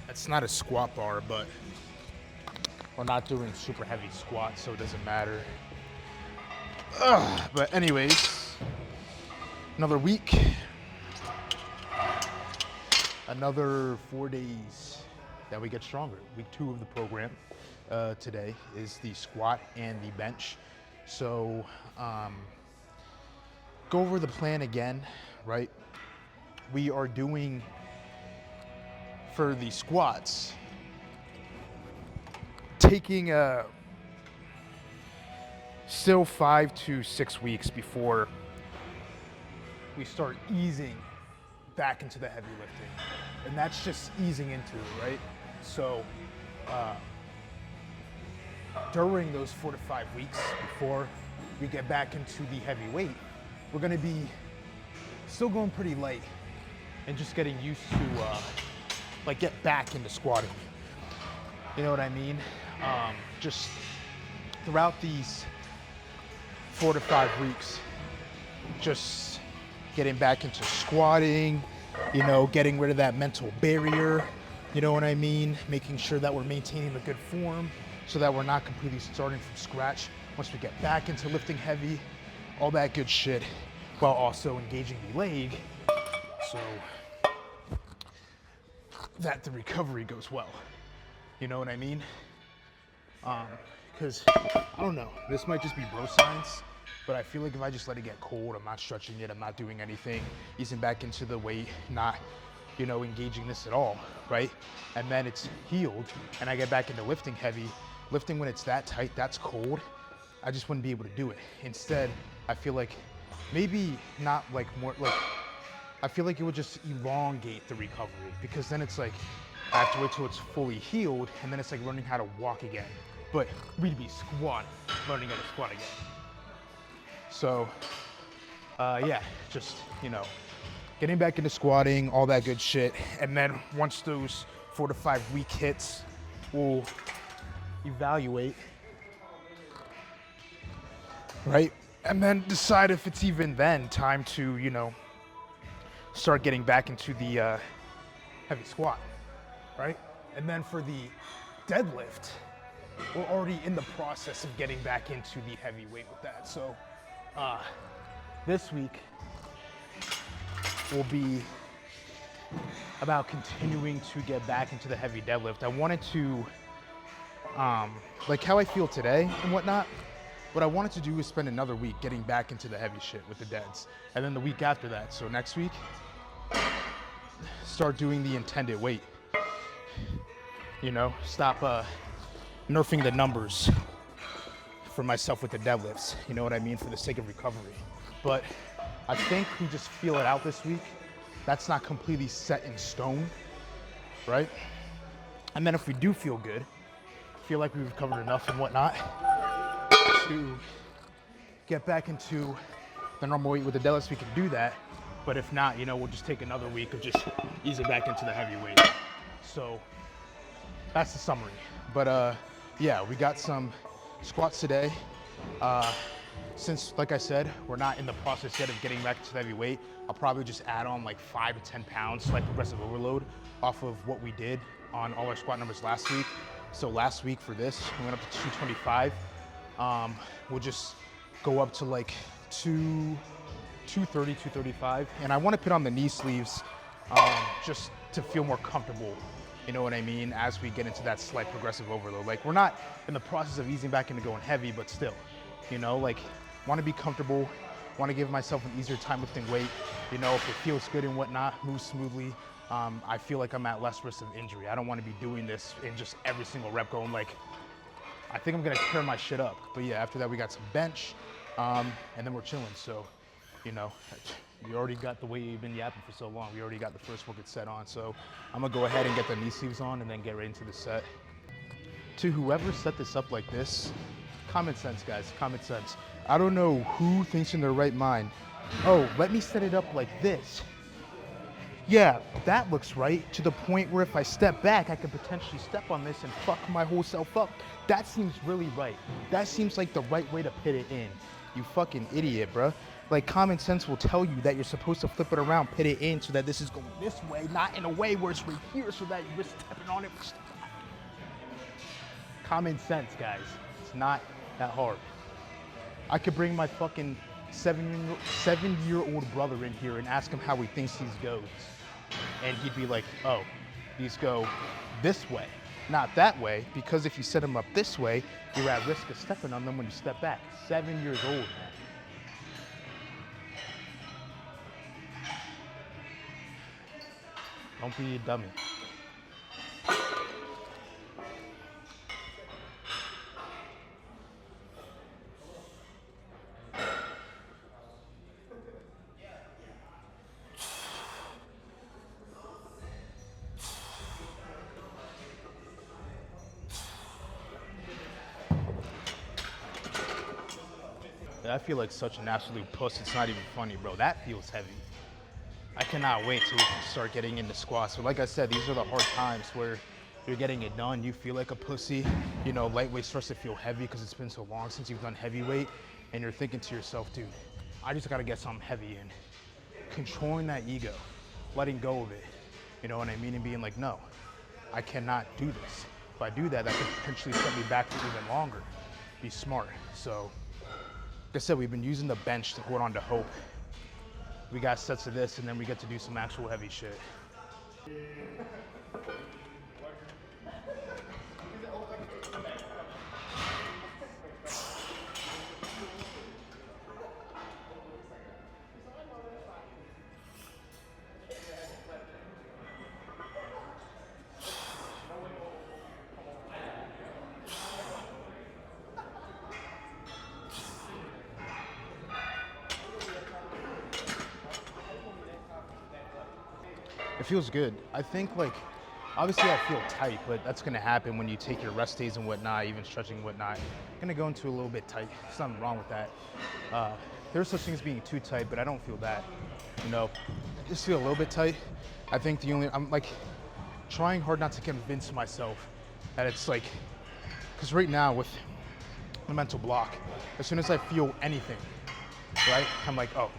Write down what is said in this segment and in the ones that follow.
It's not a squat bar, but we're not doing super heavy squats, so it doesn't matter. But anyways, another week, another 4 days that we get stronger. Week 2 of the program today is the squat and the bench. So go over the plan again, right? We are doing, for the squats, taking still 5 to 6 weeks before we start easing back into the heavy lifting. And that's just easing into it, right? So during those 4 to 5 weeks before we get back into the heavy weight, we're gonna be still going pretty light and just getting used to like get back into squatting. You know what I mean? Just throughout these 4 to 5 weeks, just getting back into squatting, you know, getting rid of that mental barrier, you know what I mean? Making sure that we're maintaining the good form so that we're not completely starting from scratch once we get back into lifting heavy, all that good shit, while also engaging the leg so that the recovery goes well. You know what I mean? Because, I don't know, this might just be bro science, but I feel like if I just let it get cold, I'm not stretching it, I'm not doing anything, easing back into the weight, not, you know, engaging this at all, right? And then it's healed, and I get back into lifting heavy. Lifting when it's that tight, that's cold, I just wouldn't be able to do it. Instead, I feel like maybe not like more, like, I feel like it would just elongate the recovery, because then it's like, I have to wait till it's fully healed, and then it's like learning how to walk again. But we'd be squat, learning how to squat again. So, yeah, just, you know, getting back into squatting, all that good shit. And then once those 4 to 5 week hits, we'll evaluate, right? And then decide if it's even then time to, you know, start getting back into the heavy squat, right? And then for the deadlift, we're already in the process of getting back into the heavy weight with that. So this week will be about continuing to get back into the heavy deadlift. I wanted to, like how I feel today and whatnot, what I wanted to do is spend another week getting back into the heavy shit with the deads. And then the week after that, so next week, start doing the intended weight. You know, stop nerfing the numbers for myself with the deadlifts, you know what I mean, for the sake of recovery. But I think we just feel it out this week. That's not completely set in stone, right? And then if we do feel good, feel like we've recovered enough and whatnot to get back into the normal weight with the deadlifts, we can do that. But if not, you know, we'll just take another week of just easing back into the heavy weight. So that's the summary. But yeah, we got some squats today. Since, like I said, we're not in the process yet of getting back to the heavy weight, I'll probably just add on like 5 to 10 pounds, like progressive overload, off of what we did on all our squat numbers last week. So last week for this, we went up to 225. We'll just go up to like 230, 235. And I want to put on the knee sleeves just to feel more comfortable. You know what I mean? As we get into that slight progressive overload. Like, we're not in the process of easing back into going heavy, but still, you know, like, want to be comfortable, want to give myself an easier time lifting weight. You know, if it feels good and whatnot, move smoothly. I feel like I'm at less risk of injury. I don't want to be doing this in just every single rep going like, I think I'm going to tear my shit up. But yeah, after that, we got some bench, and then we're chilling. So, you know, we already got the way you've been yapping for so long. We already got the first workout set on. So I'm gonna go ahead and get the knee sleeves on and then get right into the set. To whoever set this up like this, common sense, guys, common sense. I don't know who thinks in their right mind, oh, let me set it up like this. Yeah, that looks right, to the point where if I step back, I could potentially step on this and fuck my whole self up. That seems really right. That seems like the right way to fit it in. You fucking idiot, bruh. Like common sense will tell you that you're supposed to flip it around, put it in so that this is going this way, not in a way where it's right here so that you're stepping on it. Common sense, guys. It's not that hard. I could bring my fucking seven-year-old brother in here and ask him how he thinks these goes. And he'd be like, oh, these go this way, not that way, because if you set them up this way, you're at risk of stepping on them when you step back. 7 years old, man. Don't be a dummy. I feel like such an absolute puss, it's not even funny, bro. That feels heavy. I cannot wait till we can start getting into squats. So like I said, these are the hard times where you're getting it done, you feel like a pussy. You know, lightweight starts to feel heavy because it's been so long since you've done heavyweight, and you're thinking to yourself, dude, I just gotta get something heavy in. Controlling that ego, letting go of it, you know what I mean? And being like, no, I cannot do this. If I do that, that could potentially set me back for even longer. Be smart. So, like I said, we've been using the bench to hold on to hope. We got sets of this, and then we get to do some actual heavy shit. It feels good. I think, like, obviously I feel tight, but that's gonna happen when you take your rest days and whatnot, even stretching and whatnot. I'm gonna go into a little bit tight. There's nothing wrong with that. There's such things being too tight, but I don't feel that. You know, I just feel a little bit tight. I think I'm like trying hard not to convince myself that it's like, because right now with the mental block, as soon as I feel anything, right, I'm like, oh,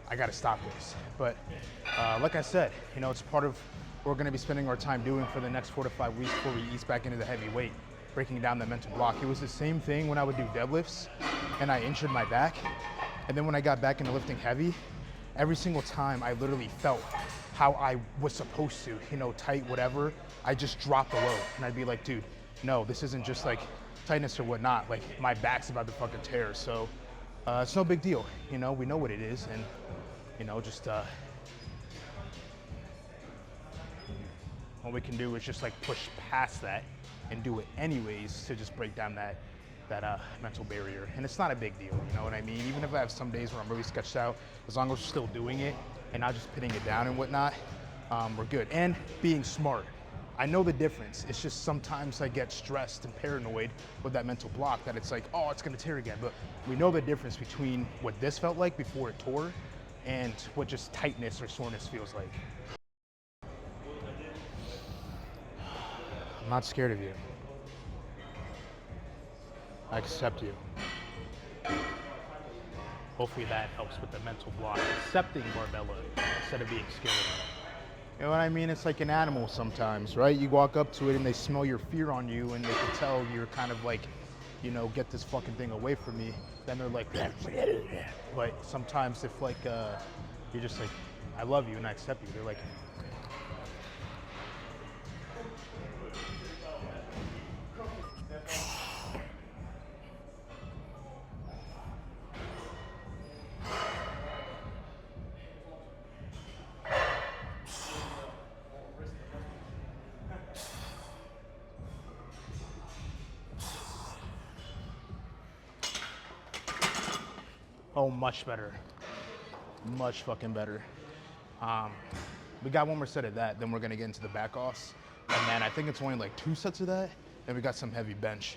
I gotta stop this. But like I said, you know, it's part of what we're gonna be spending our time doing for the next 4 to 5 weeks before we ease back into the heavy weight, breaking down the mental block. It was the same thing when I would do deadlifts and I injured my back. And then when I got back into lifting heavy, every single time I literally felt how I was supposed to, you know, tight, whatever, I just dropped the load. And I'd be like, dude, no, this isn't just like tightness or whatnot. Like my back's about to fucking tear. So it's no big deal. You know, we know what it is. And, you know, just what we can do is just like push past that and do it anyways to just break down that mental barrier. And it's not a big deal, you know what I mean? Even if I have some days where I'm really sketched out, as long as we're still doing it and not just pinning it down and whatnot, we're good. And being smart. I know the difference. It's just sometimes I get stressed and paranoid with that mental block that it's like, oh, it's gonna tear again. But we know the difference between what this felt like before it tore and what just tightness or soreness feels like. I'm not scared of you. I accept you. Hopefully that helps with the mental block. Accepting barbell instead of being scared of it. You know what I mean? It's like an animal sometimes, right? You walk up to it and they smell your fear on you and they can tell you're kind of like, you know, get this fucking thing away from me. Then they're like, but sometimes if like, you're just like, I love you and I accept you, they're like, oh, much better. Much fucking better. We got one more set of that, then we're gonna get into the back offs. And then I think it's only like 2 sets of that, then we got some heavy bench.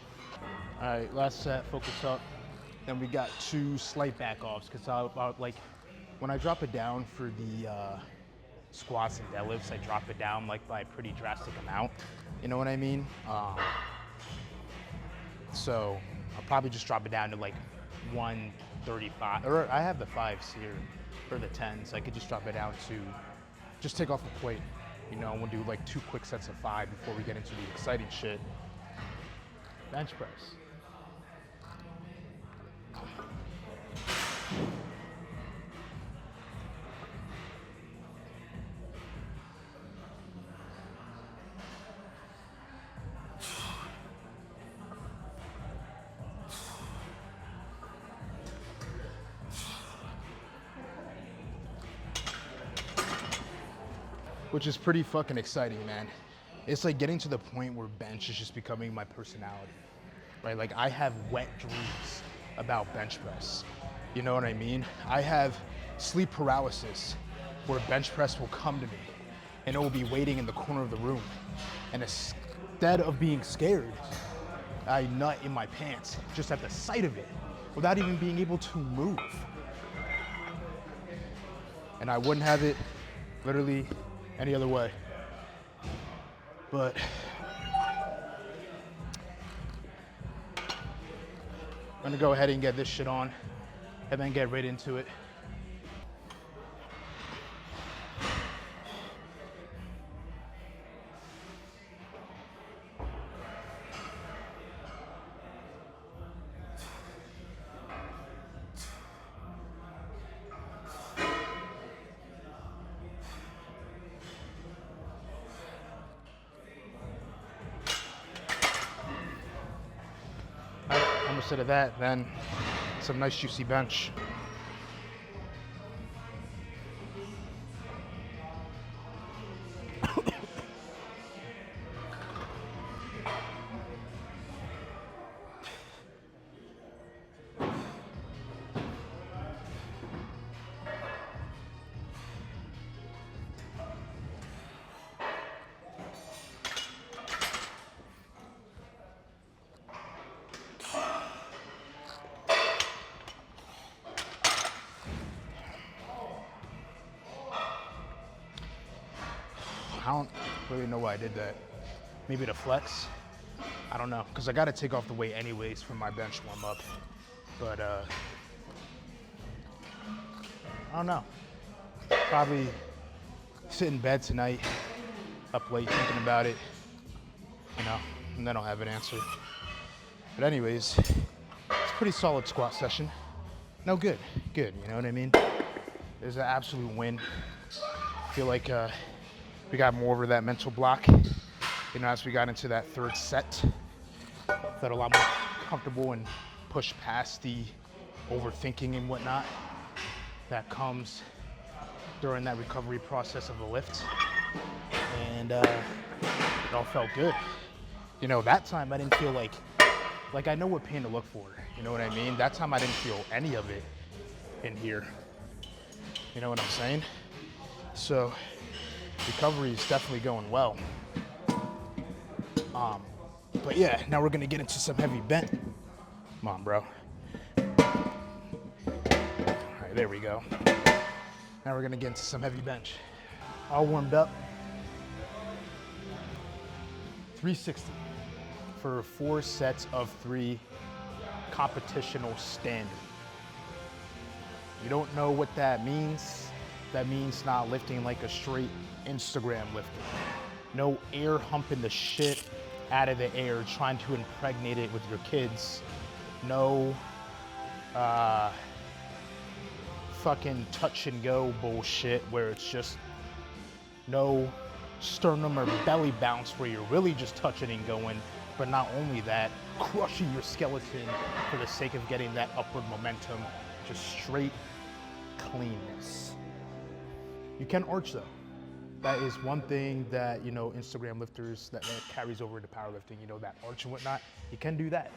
All right, last set, focus up. Then we got 2 slight back offs, because like, when I drop it down for the squats and deadlifts, I drop it down like by a pretty drastic amount. You know what I mean? So I'll probably just drop it down to like 1 35, or I have the 5s here, or the 10s. I could just drop it down to, just take off the plate. You know, we'll do like 2 quick sets of 5 before we get into the exciting shit. Bench press. Which is pretty fucking exciting, man. It's like getting to the point where bench is just becoming my personality, right? Like I have wet dreams about bench press. You know what I mean? I have sleep paralysis where bench press will come to me and it will be waiting in the corner of the room. And instead of being scared, I nut in my pants just at the sight of it without even being able to move. And I wouldn't have it literally any other way. But I'm gonna go ahead and get this shit on and then get right into it. Instead of that, then some nice juicy bench. I don't really know why I did that. Maybe to flex? I don't know, because I got to take off the weight anyways for my bench warm up. But I don't know. Probably sit in bed tonight, up late thinking about it, you know, and then I'll have an answer. But anyways, it's a pretty solid squat session. No, good, you know what I mean? It was an absolute win. I feel like we got more over that mental block, you know, as we got into that 3rd set. Felt a lot more comfortable and pushed past the overthinking and whatnot that comes during that recovery process of the lift. And it all felt good. You know, that time I didn't feel like I know what pain to look for, you know what I mean? That time I didn't feel any of it in here. You know what I'm saying? So, recovery is definitely going well. But yeah, now we're gonna get into some heavy bench. Come on, bro. All right, there we go. Now we're gonna get into some heavy bench. All warmed up. 360 for 4 sets of 3 competitional standard. You don't know what that means? That means not lifting like a straight Instagram lifter. No air humping the shit out of the air, trying to impregnate it with your kids. No fucking touch and go bullshit where it's just no sternum or belly bounce where you're really just touching and going, but not only that, crushing your skeleton for the sake of getting that upward momentum, just straight cleanness. You can arch though. That is one thing that, you know, Instagram lifters, that carries over into powerlifting, you know, that arch and whatnot. You can do that.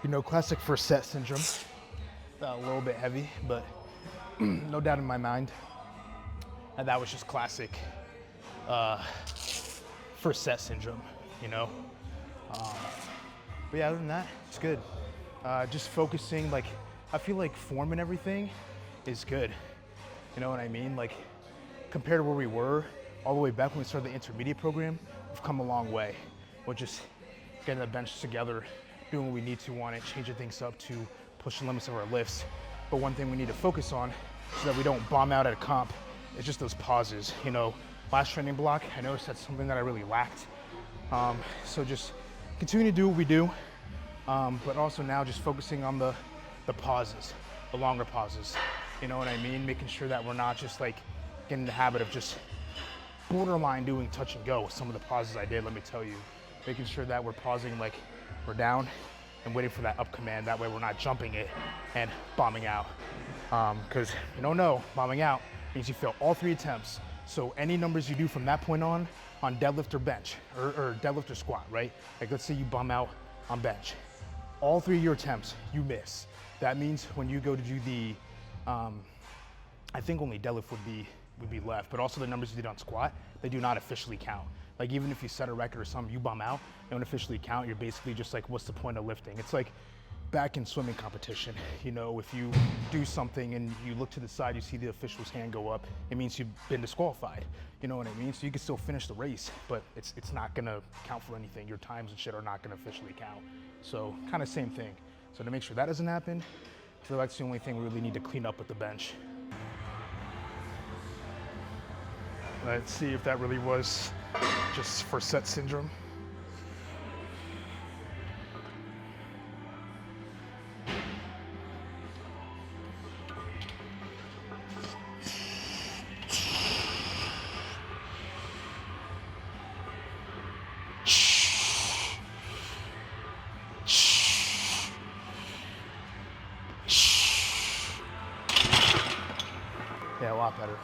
You know, classic first set syndrome. A little bit heavy, but no doubt in my mind. And that was just classic first set syndrome, you know? But yeah, other than that, it's good. Just focusing, like, I feel like form and everything is good. You know what I mean? Like, compared to where we were all the way back when we started the intermediate program, we've come a long way. We're just getting the bench together, doing what we need to on it, changing things up to push the limits of our lifts. But one thing we need to focus on so that we don't bomb out at a comp is just those pauses. You know, last training block, I noticed that's something that I really lacked. So just continue to do what we do, but also now just focusing on the pauses, the longer pauses. You know what I mean? Making sure that we're not just like getting in the habit of just borderline doing touch and go with some of the pauses I did, let me tell you. Making sure that we're pausing like we're down and waiting for that up command. That way we're not jumping it and bombing out. Because you don't know, bombing out means you fail all 3 attempts. So any numbers you do from that point on deadlift or bench, or deadlift or squat, right? Like let's say you bomb out on bench. All 3 of your attempts, you miss. That means when you go to do the, I think only deadlift would be left, but also the numbers you did on squat, they do not officially count. Like even if you set a record or something, you bomb out, they don't officially count. You're basically just like, what's the point of lifting? It's like back in swimming competition, you know, if you do something and you look to the side, you see the official's hand go up, it means you've been disqualified. You know what I mean? So you can still finish the race, but it's not gonna count for anything. Your times and shit are not gonna officially count. So kind of same thing. So to make sure that doesn't happen, I feel like that's the only thing we really need to clean up with the bench. Let's see if that really was just first set syndrome. Yeah, a lot better.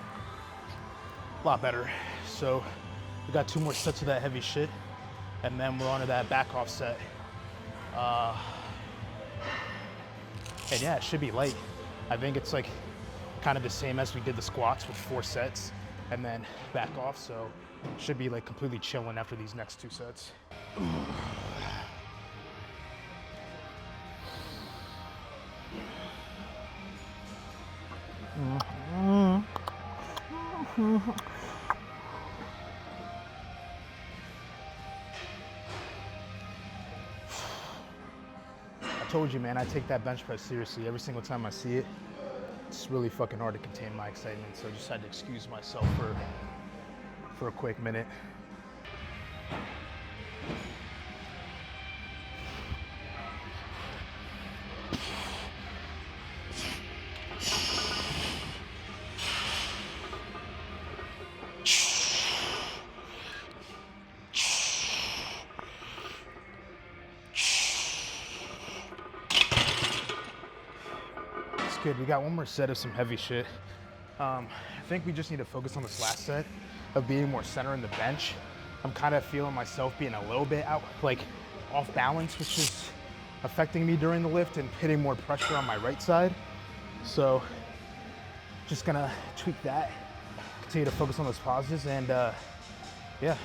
A lot better. So we got 2 more sets of that heavy shit, and then we're on to that back off set. And yeah, it should be light. I think it's like kind of the same as we did the squats with 4 sets and then back off. So it should be like completely chilling after these next 2 sets. I told you, man, I take that bench press seriously. Every single time I see it, it's really fucking hard to contain my excitement. So I just had to excuse myself for a quick minute. Good. We got 1 more set of some heavy shit. I think we just need to focus on this last set of being more center in the bench. I'm kind of feeling myself being a little bit out, like off balance, which is affecting me during the lift and putting more pressure on my right side. So just gonna tweak that, continue to focus on those pauses, and yeah,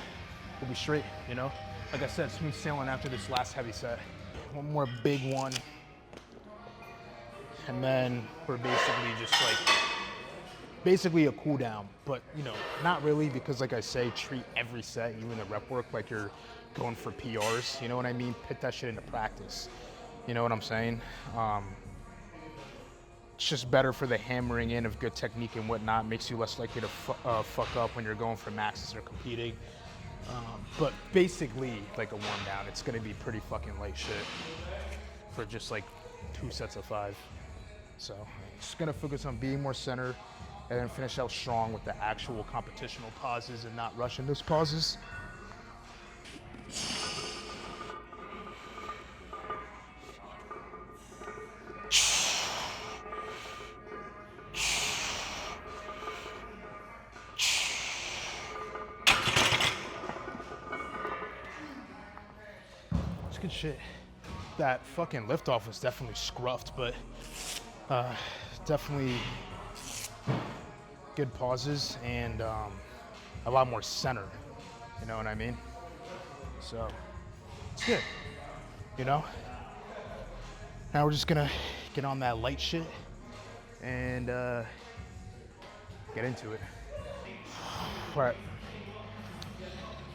we'll be straight, you know? Like I said, smooth sailing after this last heavy set. 1 more big one. And then we're basically just like, basically a cool down, but you know, not really, because like I say, treat every set, even the rep work, like you're going for PRs, you know what I mean? Put that shit into practice, you know what I'm saying? It's just better for the hammering in of good technique and whatnot, makes you less likely to fuck up when you're going for maxes or competing. But basically, like a warm down, it's gonna be pretty fucking light shit for just like 2 sets of 5. So just gonna focus on being more center and then finish out strong with the actual competitional pauses and not rushing those pauses. It's good shit. that fucking liftoff was definitely scruffed, but definitely good pauses and a lot more center. You know what I mean? So it's good. You know? Now we're just gonna get on that light shit and get into it. All right.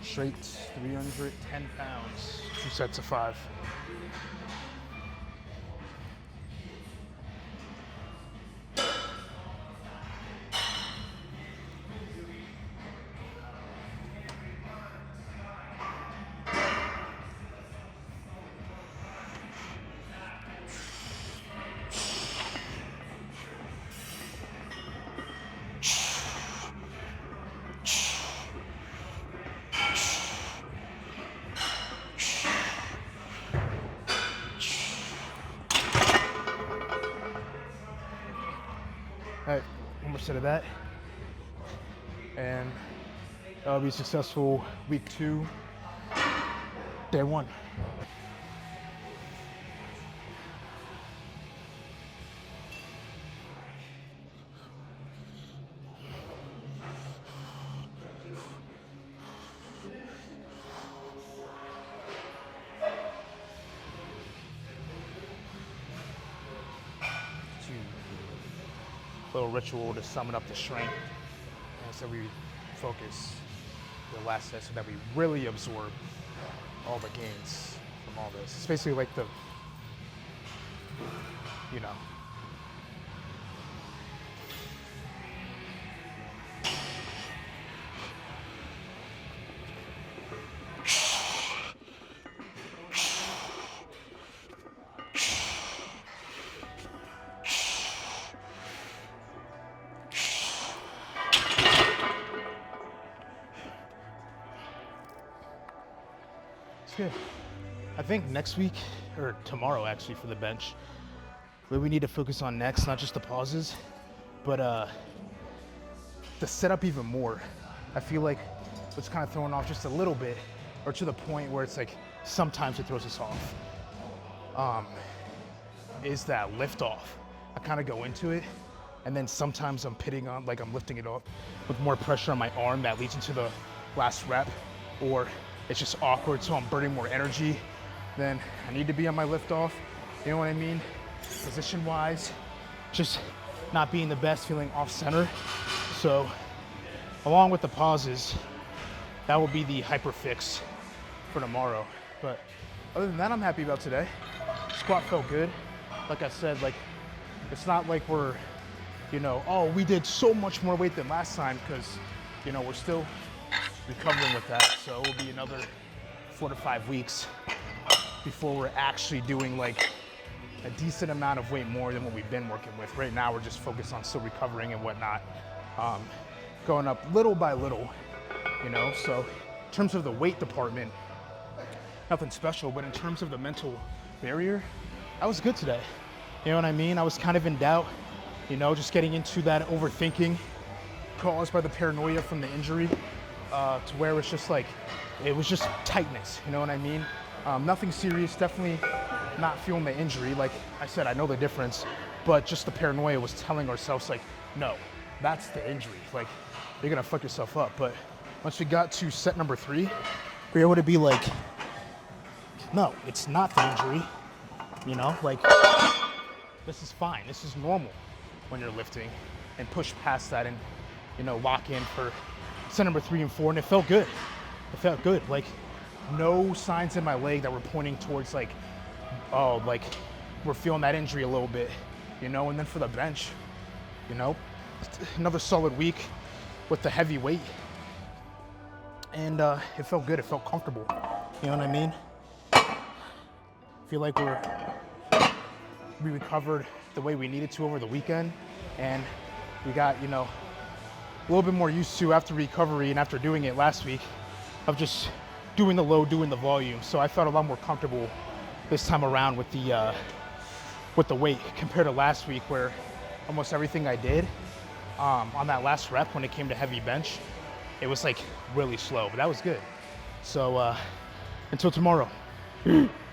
Straight 310 pounds, 2 sets of 5. All right, one more set of that. And that'll be successful week 2, day 1. Little ritual to summon up the strength, and so we focus the last set so that we really absorb all the gains from all this. It's basically like the, you know, good. I think next week, or tomorrow actually for the bench, what we need to focus on next, not just the pauses, but the setup even more. I feel like it's kind of throwing off just a little bit, or to the point where it's like sometimes it throws us off, is that lift off. I kind of go into it, and then sometimes I'm pitting on, like I'm lifting it off with more pressure on my arm that leads into the last rep, or it's just awkward, so I'm burning more energy than I need to be on my lift off. You know what I mean? Position-wise, just not being the best, feeling off-center. So, along with the pauses, that will be the hyper fix for tomorrow. But other than that, I'm happy about today. Squat felt good. Like I said, like it's not like we're, you know, oh, we did so much more weight than last time, because, you know, we're still recovering with that. So it will be another 4 to 5 weeks before we're actually doing like a decent amount of weight more than what we've been working with. Right now, we're just focused on still recovering and whatnot, going up little by little, you know? So in terms of the weight department, nothing special, but in terms of the mental barrier, I was good today. You know what I mean? I was kind of in doubt, you know, just getting into that overthinking caused by the paranoia from the injury, to where it's just like, it was just tightness, you know what I mean? Nothing serious, definitely not feeling the injury. Like I said, I know the difference, but just the paranoia was telling ourselves like, no, that's the injury. Like, you're gonna fuck yourself up. But once we got to set number 3, we were able to be like, no, it's not the injury, you know? Like, this is fine, this is normal when you're lifting, and push past that and, you know, lock in for set number 3 and 4, and it felt good. It felt good. Like, no signs in my leg that were pointing towards like, oh, like we're feeling that injury a little bit, you know? And then for the bench, you know, another solid week with the heavy weight, and it felt good. It felt comfortable. You know what I mean? I feel like we recovered the way we needed to over the weekend, and we got, you know, a little bit more used to, after recovery and after doing it last week, of just doing the load, doing the volume. So I felt a lot more comfortable this time around with the weight compared to last week, where almost everything I did on that last rep when it came to heavy bench, it was like really slow, but that was good. So until tomorrow.